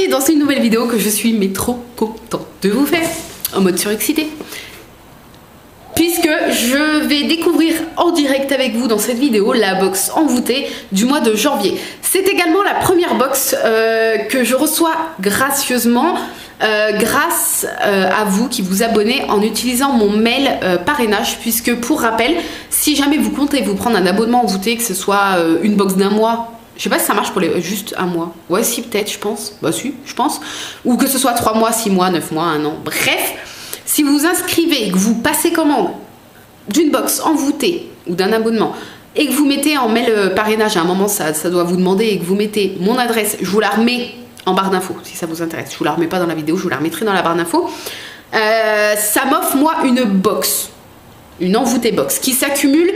partie dans une nouvelle vidéo que je suis mais trop contente de vous faire en mode surexcité. Puisque je vais découvrir en direct avec vous dans cette vidéo la box envoûtée du mois de janvier. C'est également la première box que je reçois gracieusement grâce à vous qui vous abonnez en utilisant mon mail parrainage. Puisque pour rappel, si jamais vous comptez vous prendre un abonnement envoûté, que ce soit une box d'un mois, je sais pas si ça marche pour les juste un mois. Ouais, si, peut-être, je pense. Bah si, je pense. Ou que ce soit 3 mois, 6 mois, 9 mois, 1 an. Bref, si vous vous inscrivez et que vous passez commande d'une box envoûtée ou d'un abonnement et que vous mettez en mail parrainage, à un moment ça doit vous demander, et que vous mettez mon adresse, je vous la remets en barre d'infos si ça vous intéresse. Je vous la remets pas dans la vidéo, je vous la remettrai dans la barre d'infos. Ça m'offre moi une box, une envoûtée box qui s'accumule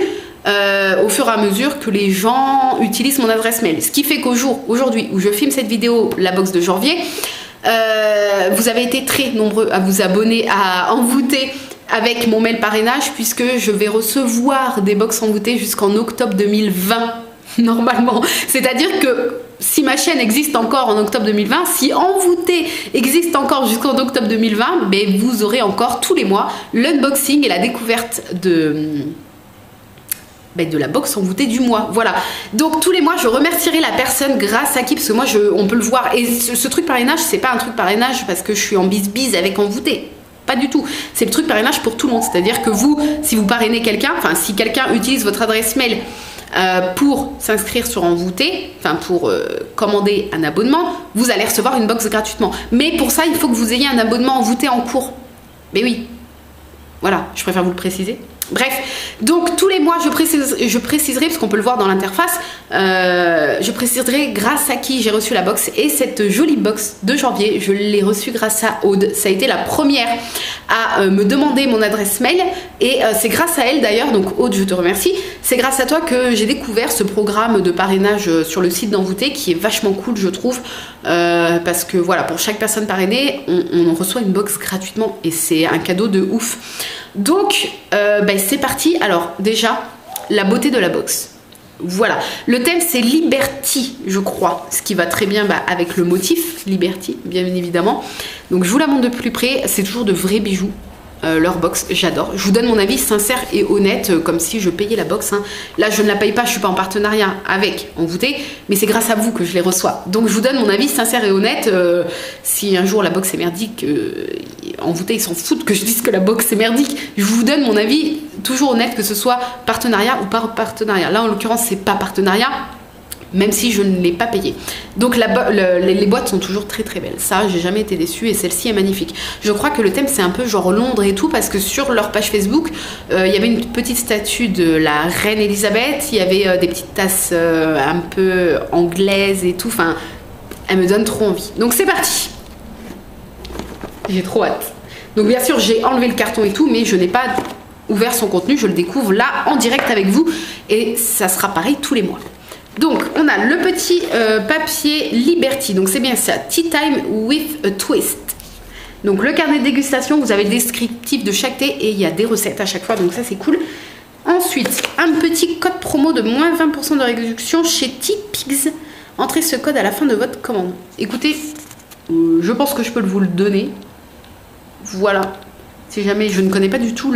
au fur et à mesure que les gens utilisent mon adresse mail. Ce qui fait qu'aujourd'hui où je filme cette vidéo, la box de janvier, vous avez été très nombreux à vous abonner à envoûter avec mon mail parrainage, puisque je vais recevoir des box envoûtées jusqu'en octobre 2020 normalement. C'est-à-dire que si ma chaîne existe encore en octobre 2020, si envoûté existe encore jusqu'en octobre 2020, ben vous aurez encore tous les mois l'unboxing et la découverte de la box envoûtée du mois. Voilà. Donc tous les mois, je remercierai la personne grâce à qui, parce que moi, on peut le voir. Et ce truc parrainage, c'est pas un truc parrainage parce que je suis en bise-bise avec envoûté. Pas du tout. C'est le truc parrainage pour tout le monde. C'est-à-dire que vous, si vous parrainez quelqu'un, enfin si quelqu'un utilise votre adresse mail pour s'inscrire sur envoûté, enfin pour commander un abonnement, vous allez recevoir une box gratuitement. Mais pour ça, il faut que vous ayez un abonnement envoûté en cours. Mais oui. Voilà, je préfère vous le préciser. Bref, donc tous les mois je préciserai, parce qu'on peut le voir dans l'interface, je préciserai grâce à qui j'ai reçu la box. Et cette jolie box de janvier, je l'ai reçue grâce à Aude. Ça a été la première à me demander mon adresse mail, et c'est grâce à elle d'ailleurs, donc Aude, je te remercie. C'est grâce à toi que j'ai découvert ce programme de parrainage sur le site d'envoûté, qui est vachement cool, je trouve, parce que voilà, pour chaque personne parrainée, on reçoit une box gratuitement, et c'est un cadeau de ouf. Donc c'est parti. Alors déjà, la beauté de la box. Voilà, le thème c'est Liberty, je crois, ce qui va très bien avec le motif Liberty, bien évidemment. Donc je vous la montre de plus près. C'est toujours de vrais bijoux, leur box, j'adore. Je vous donne mon avis sincère et honnête, comme si je payais la box, hein. Là je ne la paye pas, je suis pas en partenariat avec envoûté, mais c'est grâce à vous que je les reçois. Donc je vous donne mon avis sincère et honnête. Si un jour la box est merdique, envoûté ils s'en foutent que je dise que la box est merdique. Je vous donne mon avis toujours honnête, que ce soit partenariat ou pas partenariat. Là en l'occurrence c'est pas partenariat, même si je ne l'ai pas payé. Donc les boîtes sont toujours très très belles. Ça, j'ai jamais été déçue, et celle-ci est magnifique. Je crois que le thème c'est un peu genre Londres et tout, parce que sur leur page Facebook, il y avait une petite statue de la reine Elisabeth, il y avait des petites tasses un peu anglaises et tout. Enfin, elle me donne trop envie. Donc c'est parti. J'ai trop hâte. Donc bien sûr, j'ai enlevé le carton et tout, mais je n'ai pas ouvert son contenu. Je le découvre là en direct avec vous, et ça sera pareil tous les mois. Donc on a le petit papier Liberty, donc c'est bien ça, Tea Time with a Twist. Donc le carnet de dégustation, vous avez le descriptif de chaque thé, et il y a des recettes à chaque fois, donc ça c'est cool. Ensuite, un petit code promo de moins 20% de réduction chez Teapigs. Entrez ce code à la fin de votre commande. Écoutez, je pense que je peux vous le donner. Voilà, si jamais je ne connais pas du tout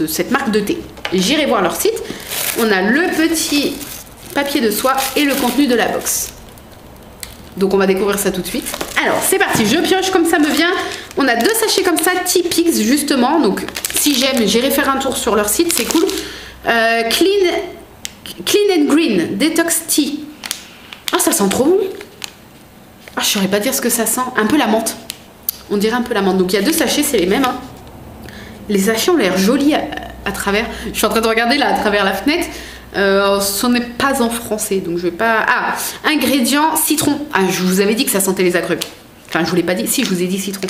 cette marque de thé. J'irai voir leur site. On a le petit papier de soie et le contenu de la box. Donc on va découvrir ça tout de suite. Alors c'est parti, je pioche comme ça me vient. On a 2 sachets comme ça, Teapigs justement. Donc si j'aime, j'irai faire un tour sur leur site, c'est cool. Clean and Green Detox Tea. Ah, ça sent trop bon. Ah, je saurais pas dire ce que ça sent. Un peu la menthe. On dirait un peu la menthe. Donc il y a 2 sachets, c'est les mêmes, hein. Les sachets ont l'air jolis à travers. Je suis en train de regarder là à travers la fenêtre. Ce n'est pas en français, donc je vais pas. Ah, ingrédients citron. Ah, je vous avais dit que ça sentait les agrumes. Enfin, je vous l'ai pas dit. Si, je vous ai dit citron.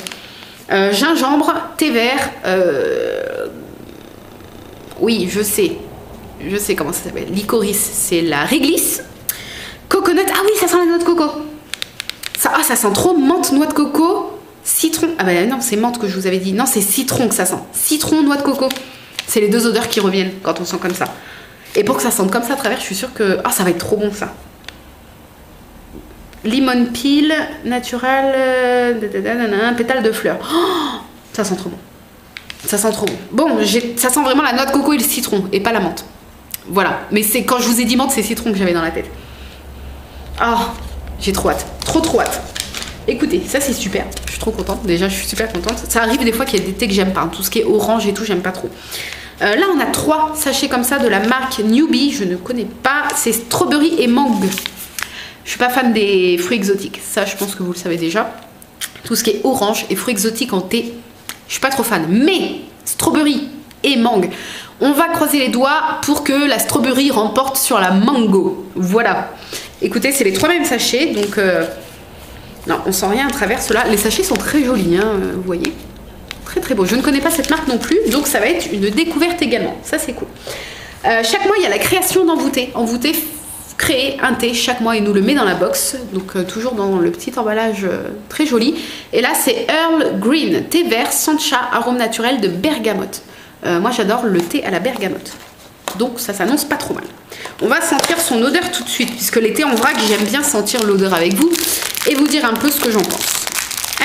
Gingembre, thé vert. Oui, je sais comment ça s'appelle. Licorice, c'est la réglisse. Coconut. Ah oui, ça sent la noix de coco. Ça sent trop menthe, noix de coco. Citron. Ah bah non, c'est menthe que je vous avais dit. Non, c'est citron que ça sent. Citron, noix de coco. C'est les 2 odeurs qui reviennent quand on sent comme ça. Et pour que ça sente comme ça à travers, je suis sûre que... Ah, ça va être trop bon ça. lemon peel, natural, pétale de fleurs. Oh, ça sent trop bon. Ça sent trop bon. Bon, ça sent vraiment la noix de coco et le citron, et pas la menthe. Voilà, mais c'est quand je vous ai dit menthe, c'est citron que j'avais dans la tête. Oh, j'ai trop hâte. Trop hâte. Écoutez, ça c'est super. Je suis trop contente. Déjà, je suis super contente. Ça arrive des fois qu'il y a des thés que j'aime pas. Tout ce qui est orange et tout, j'aime pas trop. Là, on a 3 sachets comme ça de la marque Newbie. Je ne connais pas. C'est strawberry et mangue. Je suis pas fan des fruits exotiques. Ça, je pense que vous le savez déjà. Tout ce qui est orange et fruits exotiques en thé, je suis pas trop fan. Mais strawberry et mangue, on va croiser les doigts pour que la strawberry remporte sur la mango. Voilà. Écoutez, c'est les 3 mêmes sachets. Donc... non, on sent rien à travers cela. Les sachets sont très jolis, hein, vous voyez. Très beau. Je ne connais pas cette marque non plus, donc ça va être une découverte également. Ça, c'est cool. Chaque mois, il y a la création d'Envoûté. Envoûté crée un thé chaque mois et nous le met dans la box. Donc, toujours dans le petit emballage très joli. Et là, c'est Earl Green, thé vert, sancha, arôme naturel de bergamote. Moi, j'adore le thé à la bergamote. Donc, ça s'annonce pas trop mal. On va sentir son odeur tout de suite, puisque les thés en vrac, j'aime bien sentir l'odeur avec vous et vous dire un peu ce que j'en pense.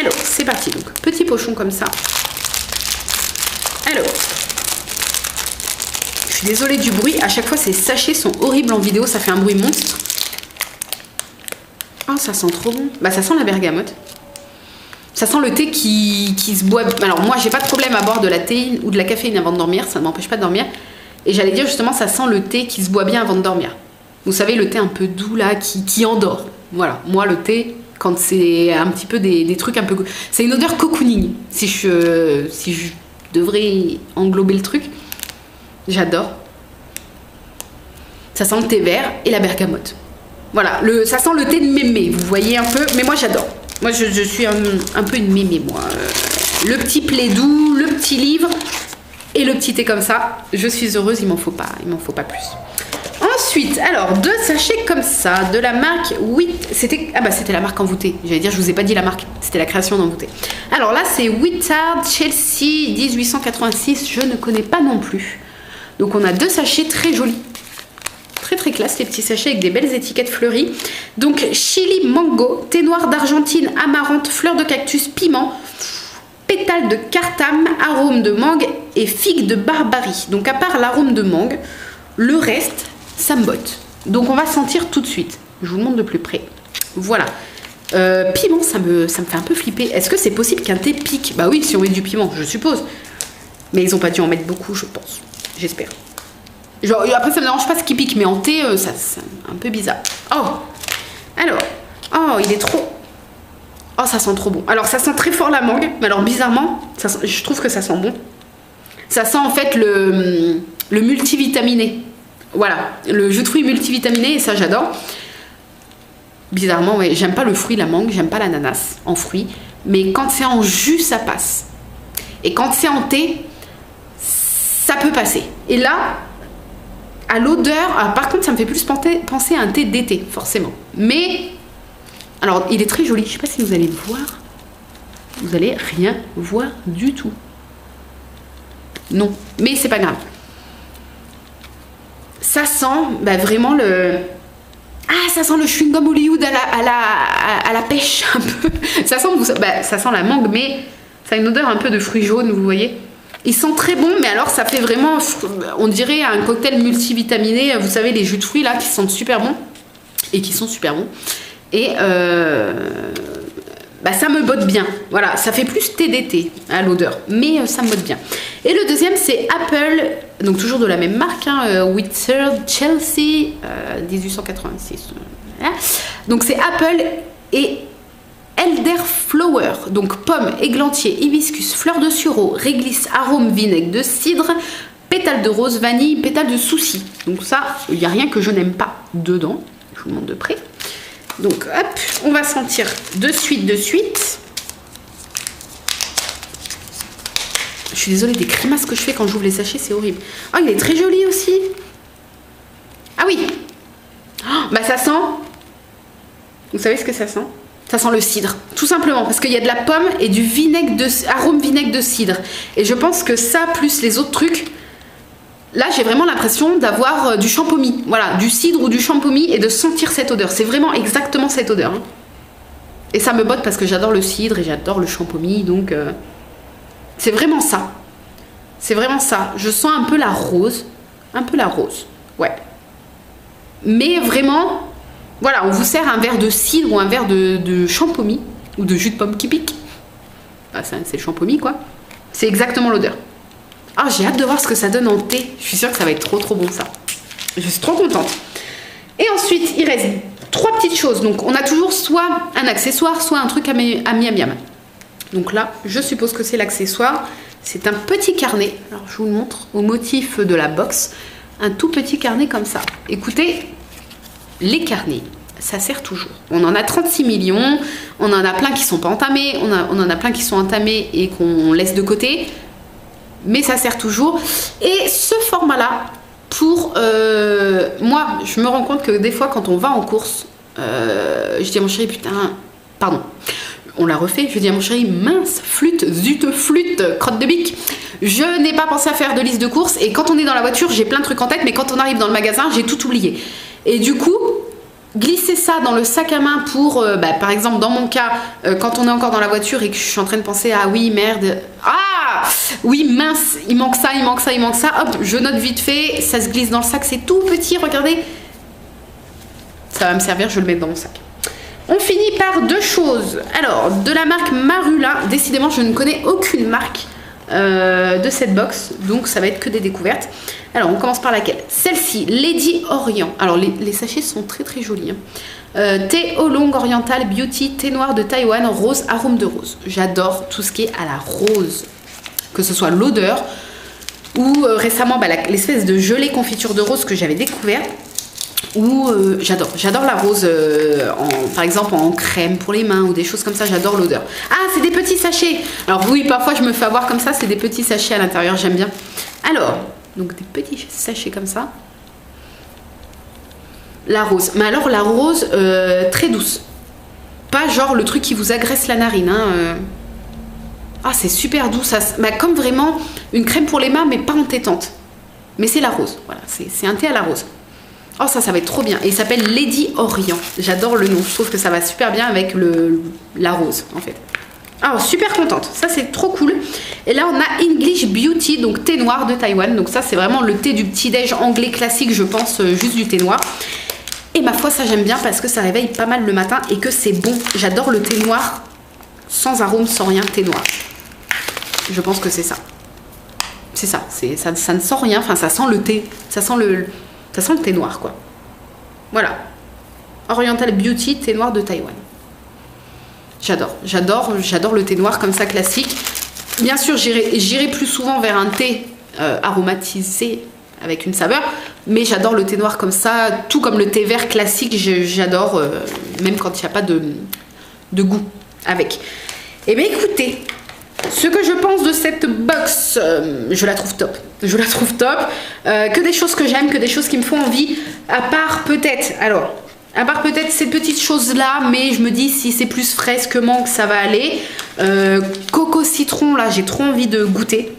Alors, c'est parti. Donc, petit pochon comme ça. Alors, je suis désolée du bruit. À chaque fois, ces sachets sont horribles en vidéo. Ça fait un bruit monstre. Oh, ça sent trop bon. Bah, ça sent la bergamote. Ça sent le thé qui se boit. Alors, moi, j'ai pas de problème à boire de la théine ou de la caféine avant de dormir. Ça ne m'empêche pas de dormir. Et j'allais dire justement, ça sent le thé qui se boit bien avant de dormir. Vous savez, le thé un peu doux là, qui endort. Voilà, moi le thé, quand c'est un petit peu des trucs un peu... C'est une odeur cocooning, si je devrais englober le truc. J'adore. Ça sent le thé vert et la bergamote. Voilà, ça sent le thé de mémé, vous voyez un peu. Mais moi j'adore. Moi je suis un peu une mémé, moi. Le petit plaidou, le petit livre... Et le petit thé comme ça, je suis heureuse, il m'en faut pas plus. Ensuite, alors 2 sachets comme ça, de la marque c'était la marque Envoûté. J'allais dire, je vous ai pas dit la marque, c'était la création d'Envoûté. Alors là, c'est Whittard Chelsea 1886, je ne connais pas non plus. Donc on a 2 sachets très jolis. Très classe, les petits sachets avec des belles étiquettes fleuries. Donc chili mango, thé noir d'Argentine, amarante, fleur de cactus, piment, pétales de cartame, arôme de mangue et figue de barbarie. Donc à part l'arôme de mangue, le reste, ça me botte. Donc on va sentir tout de suite. Je vous le montre de plus près. Voilà. Piment, ça me fait un peu flipper. Est-ce que c'est possible qu'un thé pique? Bah oui, si on met du piment, je suppose. Mais ils ont pas dû en mettre beaucoup, je pense. J'espère. Genre, après, ça me dérange pas ce qui pique, mais en thé, ça c'est un peu bizarre. Oh! Alors, oh, il est trop... Oh, ça sent trop bon. Alors, ça sent très fort la mangue. Mais alors, bizarrement, je trouve que ça sent bon. Ça sent en fait le multivitaminé. Voilà, le jus de fruits multivitaminé, et ça, j'adore. Bizarrement, ouais, j'aime pas le fruit, la mangue, j'aime pas l'ananas en fruit. Mais quand c'est en jus, ça passe. Et quand c'est en thé, ça peut passer. Et là, à l'odeur... par contre, ça me fait plus penser à un thé d'été, forcément. Mais... Alors, il est très joli. Je sais pas si vous allez voir. Vous allez rien voir du tout. Non. Mais c'est pas grave. Ça sent vraiment le... Ah, ça sent le chewing-gum Hollywood à la pêche, un peu. Ça sent la mangue, mais ça a une odeur un peu de fruits jaunes, vous voyez. Il sent très bon, mais alors ça fait vraiment... On dirait un cocktail multivitaminé. Vous savez, les jus de fruits, là, qui sentent super bon. Et qui sont super bons. Et ça me botte bien. Voilà, ça fait plus thé d'été à l'odeur, mais ça me botte bien. Et le deuxième, c'est Apple, donc toujours de la même marque, Whittard Chelsea 1886. Voilà. Donc c'est Apple et Elderflower, donc pomme, églantier, hibiscus, fleur de sureau, réglisse, arôme, vinaigre de cidre, pétales de rose, vanille, pétales de souci. Donc ça, il n'y a rien que je n'aime pas dedans. Je vous le montre de près. Donc hop, on va sentir de suite. Je suis désolée des grimaces que je fais quand j'ouvre les sachets, c'est horrible. Oh, il est très joli aussi. Ah oui. Oh, ça sent... Vous savez ce que ça sent? Ça sent le cidre, tout simplement, parce qu'il y a de la pomme et du arôme vinaigre de cidre. Et je pense que ça, plus les autres trucs... Là, j'ai vraiment l'impression d'avoir du champomis. Voilà, du cidre ou du champomis et de sentir cette odeur. C'est vraiment exactement cette odeur. Hein. Et ça me botte parce que j'adore le cidre et j'adore le champomis, donc c'est vraiment ça. C'est vraiment ça. Je sens un peu la rose. Un peu la rose, ouais. Mais vraiment, voilà, on vous sert un verre de cidre ou un verre de champomis ou de jus de pomme qui pique. Bah, c'est le champomis, quoi. C'est exactement l'odeur. Ah, j'ai hâte de voir ce que ça donne en thé. Je suis sûre que ça va être trop bon, ça. Je suis trop contente. Et ensuite, il reste 3 petites choses. Donc, on a toujours soit un accessoire, soit un truc à miam miam. Donc là, je suppose que c'est l'accessoire. C'est un petit carnet. Alors, je vous le montre au motif de la box. Un tout petit carnet comme ça. Écoutez, les carnets, ça sert toujours. On en a 36 millions. On en a plein qui sont pas entamés. On en a plein qui sont entamés et qu'on laisse de côté. Mais ça sert toujours. Et ce format-là, pour moi, je me rends compte que des fois, quand on va en course, je dis à mon chéri, putain, pardon. On l'a refait, je dis à mon chéri, mince, flûte, zut, flûte, crotte de bique. Je n'ai pas pensé à faire de liste de courses et quand on est dans la voiture, j'ai plein de trucs en tête, mais quand on arrive dans le magasin, j'ai tout oublié. Et du coup, glisser ça dans le sac à main pour, par exemple, dans mon cas, quand on est encore dans la voiture et que je suis en train de penser, ah oui, merde, ah oui, mince, il manque ça, il manque ça, il manque ça, hop, je note vite fait, ça se glisse dans le sac, c'est tout petit, regardez. Ça va me servir, je vais le mettre dans mon sac. On finit par 2 choses. Alors, de la marque Marula. Décidément, je ne connais aucune marque de cette box. Donc, ça va être que des découvertes. Alors, on commence par laquelle? Celle-ci, Lady Orient. Alors, les sachets sont très jolis. Thé Oolong Oriental Beauty, thé noir de Taïwan, rose, arôme de rose. J'adore tout ce qui est à la rose. Que ce soit l'odeur ou récemment l'espèce de gelée confiture de rose que j'avais découverte. Ou j'adore la rose par exemple en crème pour les mains ou des choses comme ça, j'adore l'odeur. Ah, c'est des petits sachets. Alors oui, parfois je me fais avoir comme ça, c'est des petits sachets à l'intérieur, j'aime bien. Alors, donc des petits sachets comme ça. La rose, mais alors la rose très douce. Pas genre le truc qui vous agresse la narine. Ah, c'est super doux, ça, comme vraiment une crème pour les mains mais pas entêtante. Mais c'est la rose, voilà, c'est un thé à la rose. Oh, ça va être trop bien. Et il s'appelle Lady Orient. J'adore le nom. Je trouve que ça va super bien avec la rose, en fait. Alors, super contente. Ça, c'est trop cool. Et là, on a English Beauty, donc thé noir de Taïwan. Donc ça, c'est vraiment le thé du petit-déj anglais classique, je pense, juste du thé noir. Et ma foi, ça, j'aime bien parce que ça réveille pas mal le matin et que c'est bon. J'adore le thé noir sans arôme, sans rien, thé noir. Je pense que c'est ça. C'est ça. Ça ne sent rien. Enfin, ça sent le thé. Ça sent le thé noir, quoi. Voilà. Oriental Beauty, thé noir de Taïwan. J'adore le thé noir comme ça, classique. Bien sûr, j'irai plus souvent vers un thé aromatisé avec une saveur, mais j'adore le thé noir comme ça, tout comme le thé vert classique, j'adore, même quand il n'y a pas de goût avec. Eh bien, écoutez, ce que je pense de cette box, je la trouve top. Je la trouve top. Que des choses que j'aime, que des choses qui me font envie. À part peut-être ces petites choses-là, mais je me dis si c'est plus fraise que menthe, ça va aller. Coco citron, là, j'ai trop envie de goûter.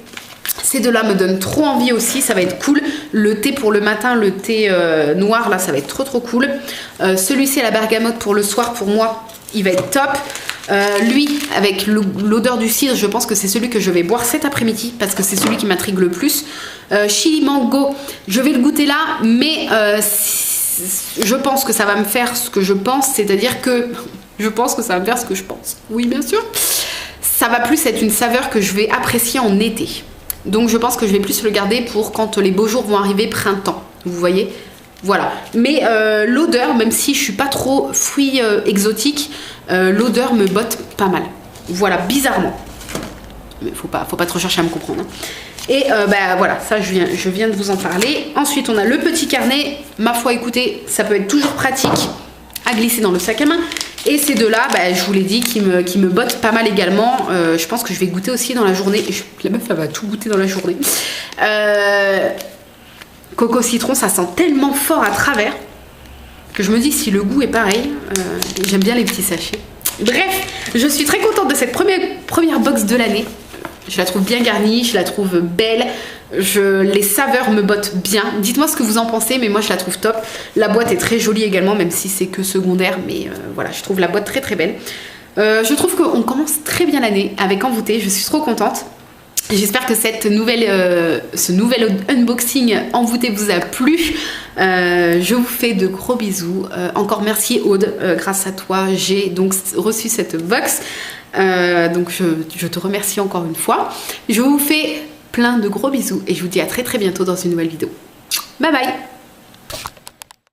Ces deux-là me donnent trop envie aussi, ça va être cool. Le thé pour le matin, le thé noir, là, ça va être trop cool. Celui-ci à la bergamote pour le soir, pour moi, il va être top. Lui, avec l'odeur du cidre, je pense que c'est celui que je vais boire cet après-midi parce que c'est celui qui m'intrigue le plus. Chili mango, je vais le goûter là, mais je pense que ça va me faire ce que je pense, c'est-à-dire que je pense que ça va me faire ce que je pense. Oui, bien sûr. Ça va plus être une saveur que je vais apprécier en été. Donc je pense que je vais plus le garder pour quand les beaux jours vont arriver, printemps. Vous voyez ? Voilà. Mais l'odeur, même si je suis pas trop fruits exotiques, l'odeur me botte pas mal. Voilà, bizarrement. Mais faut pas trop chercher à me comprendre. Et voilà, ça je viens de vous en parler. Ensuite, on a le petit carnet. Ma foi, écoutez, ça peut être toujours pratique à glisser dans le sac à main. Et ces deux-là, je vous l'ai dit, qui me bottent pas mal également. Je pense que je vais goûter aussi dans la journée. La meuf, elle va tout goûter dans la journée. Coco citron, ça sent tellement fort à travers que je me dis si le goût est pareil. J'aime bien les petits sachets. Bref, je suis très contente de cette première box de l'année. Je la trouve bien garnie, je la trouve belle. Les saveurs me bottent bien. Dites-moi ce que vous en pensez, mais moi je la trouve top. La boîte est très jolie également, même si c'est que secondaire. Mais voilà, je trouve la boîte très belle. Je trouve qu'on commence très bien l'année avec Envoûté, je suis trop contente. J'espère que ce nouvel unboxing Envoûté vous a plu. Je vous fais de gros bisous. Encore merci Aude, grâce à toi j'ai donc reçu cette box. Donc je te remercie encore une fois. Je vous fais plein de gros bisous et je vous dis à très bientôt dans une nouvelle vidéo. Bye bye.